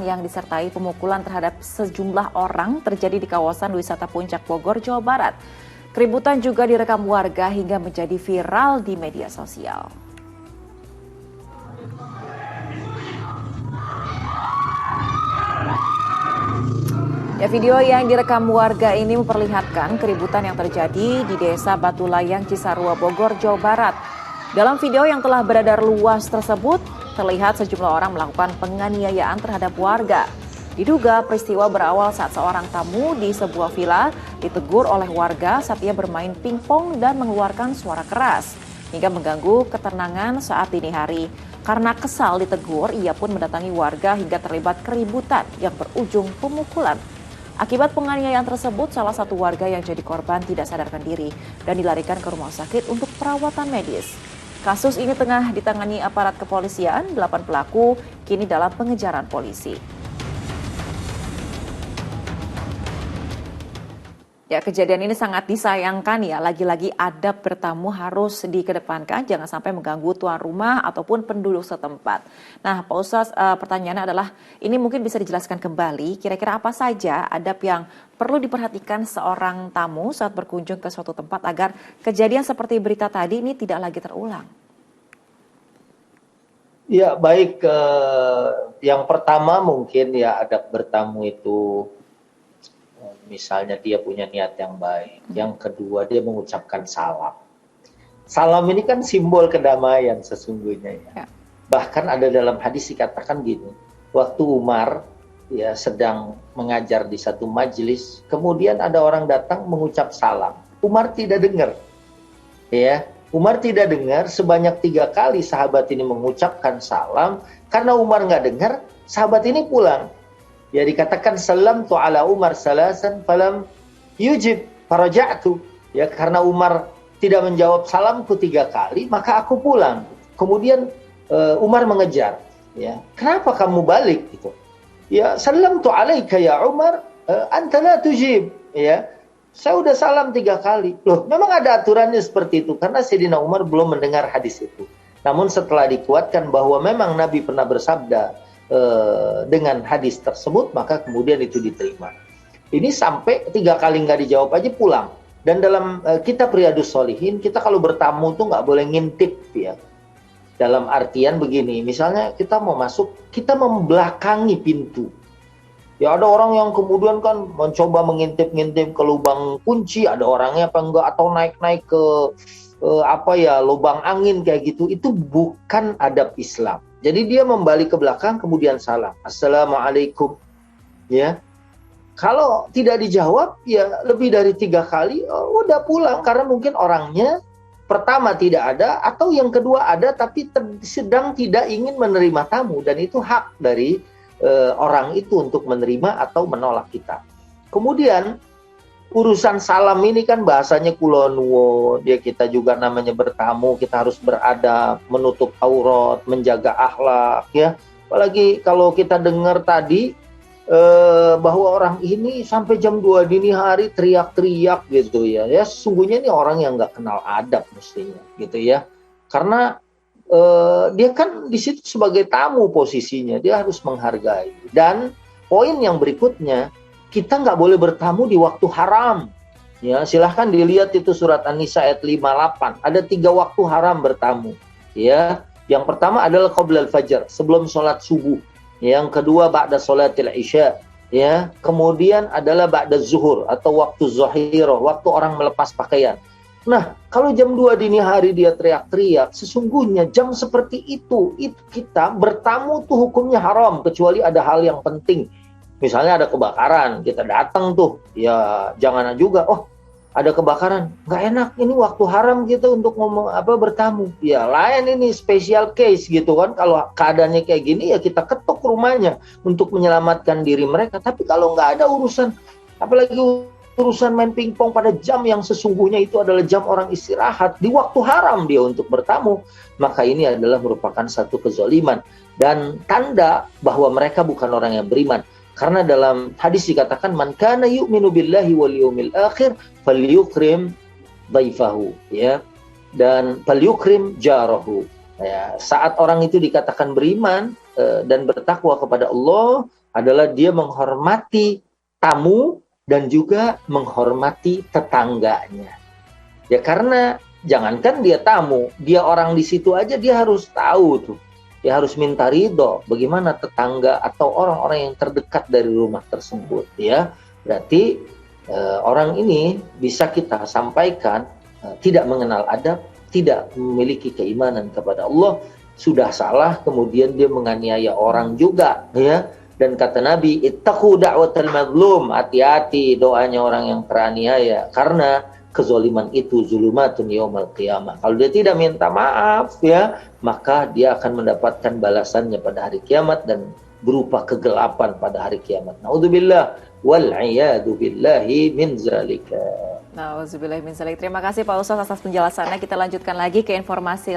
yang disertai pemukulan terhadap sejumlah orang terjadi di kawasan wisata Puncak Bogor, Jawa Barat. Keributan juga direkam warga hingga menjadi viral di media sosial. Ya, video yang direkam warga ini memperlihatkan keributan yang terjadi di Desa Batu Layang, Cisarua, Bogor, Jawa Barat. Dalam video yang telah beredar luas tersebut, terlihat sejumlah orang melakukan penganiayaan terhadap warga. Diduga peristiwa berawal saat seorang tamu di sebuah villa ditegur oleh warga saat ia bermain pingpong dan mengeluarkan suara keras hingga mengganggu ketenangan saat dini hari. Karena kesal ditegur, ia pun mendatangi warga hingga terlibat keributan yang berujung pemukulan. Akibat penganiayaan tersebut, salah satu warga yang jadi korban tidak sadarkan diri dan dilarikan ke rumah sakit untuk perawatan medis. Kasus ini tengah ditangani aparat kepolisian, 8 pelaku kini dalam pengejaran polisi. Ya, kejadian ini sangat disayangkan ya, lagi-lagi adab bertamu harus dikedepankan, jangan sampai mengganggu tuan rumah ataupun penduduk setempat. Nah, Pak Ustadz, pertanyaannya adalah, ini mungkin bisa dijelaskan kembali, kira-kira apa saja adab yang perlu diperhatikan seorang tamu saat berkunjung ke suatu tempat agar kejadian seperti berita tadi ini tidak lagi terulang? Ya, baik. Yang pertama mungkin ya adab bertamu itu, misalnya dia punya niat yang baik. Yang kedua, dia mengucapkan salam. Salam ini kan simbol kedamaian sesungguhnya ya. Bahkan ada dalam hadis dikatakan gini, waktu Umar ya sedang mengajar di satu majelis, kemudian ada orang datang mengucap salam. Umar tidak dengar. Ya, Umar tidak dengar, sebanyak 3 kali sahabat ini mengucapkan salam. Karena Umar nggak dengar, sahabat ini pulang. Ya, dikatakan salam tu ala Umar salasan falam yujib faraja'tu. Ya, karena Umar tidak menjawab salamku 3 kali, maka aku pulang. Kemudian Umar mengejar. Ya, kenapa kamu balik? Gitu. Ya, salam tu alaika ya Umar, anta la tujib. Ya, saya udah salam 3 kali. Loh, memang ada aturannya seperti itu karena Sayyidina Umar belum mendengar hadis itu. Namun setelah dikuatkan bahwa memang Nabi pernah bersabda dengan hadis tersebut, maka kemudian itu diterima. Ini sampai 3 kali nggak dijawab aja pulang. Dan dalam kitab Riyadhus Shalihin, kita kalau bertamu tuh nggak boleh ngintip ya. Dalam artian begini, misalnya kita mau masuk, kita membelakangi pintu. Ya, ada orang yang kemudian kan mencoba mengintip-ngintip ke lubang kunci, ada orangnya apa enggak, atau naik-naik ke lubang angin kayak gitu. Itu bukan adab Islam. Jadi dia membalik ke belakang kemudian salam. Assalamualaikum. Ya. Kalau tidak dijawab ya lebih dari 3 kali udah pulang karena mungkin orangnya pertama tidak ada atau yang kedua ada tapi sedang tidak ingin menerima tamu, dan itu hak dari orang itu untuk menerima atau menolak kita. Kemudian urusan salam ini kan bahasanya kula nuwun, ya kita juga namanya bertamu, kita harus beradab, menutup aurat, menjaga akhlak ya. Apalagi kalau kita dengar tadi bahwa orang ini sampai jam 2 dini hari teriak-teriak gitu ya. Ya sesungguhnya ini orang yang nggak kenal adab mestinya gitu ya. Karena dia kan di situ sebagai tamu posisinya, dia harus menghargai. Dan poin yang berikutnya, kita nggak boleh bertamu di waktu haram. Ya, silahkan dilihat itu surat An-Nisa ayat 58. Ada 3 waktu haram bertamu. Ya, yang pertama adalah qoblal fajar, sebelum sholat subuh. Yang kedua ba'da sholatil isya. Ya, kemudian adalah ba'da zuhur atau waktu zahirah, waktu orang melepas pakaian. Nah, kalau jam 2 dini hari dia teriak-teriak, sesungguhnya jam seperti itu kita bertamu tuh hukumnya haram, kecuali ada hal yang penting. Misalnya ada kebakaran, kita datang tuh, ya jangan juga, ada kebakaran, nggak enak, ini waktu haram gitu untuk bertamu. Ya lain ini special case gitu kan, kalau keadaannya kayak gini ya kita ketuk rumahnya untuk menyelamatkan diri mereka. Tapi kalau nggak ada urusan, apalagi urusan main pingpong pada jam yang sesungguhnya itu adalah jam orang istirahat, di waktu haram dia untuk bertamu, maka ini adalah merupakan satu kezaliman dan tanda bahwa mereka bukan orang yang beriman. Karena dalam hadis dikatakan man kana yu'minu billahi wal yawmil akhir falyukrim dhaifahu ya, dan falyukrim jarahu. Ya, saat orang itu dikatakan beriman dan bertakwa kepada Allah, adalah dia menghormati tamu dan juga menghormati tetangganya. Ya karena jangankan dia tamu, dia orang di situ aja dia harus tahu tuh. Dia harus minta ridho bagaimana tetangga atau orang-orang yang terdekat dari rumah tersebut ya. Berarti orang ini bisa kita sampaikan tidak mengenal adab, tidak memiliki keimanan kepada Allah, sudah salah, kemudian dia menganiaya orang juga ya. Dan kata Nabi, ittaqu da'watal mazlum, hati-hati doanya orang yang teraniaya, karena kezaliman itu zulumatun yaumal qiyamah. Kalau dia tidak minta maaf ya, maka dia akan mendapatkan balasannya pada hari kiamat dan berupa kegelapan pada hari kiamat. Naudzubillah wal iyadu billahi min zalika. Nauzubillahi min dzalik. Terima kasih Pak Ustadz atas penjelasannya. Kita lanjutkan lagi ke informasi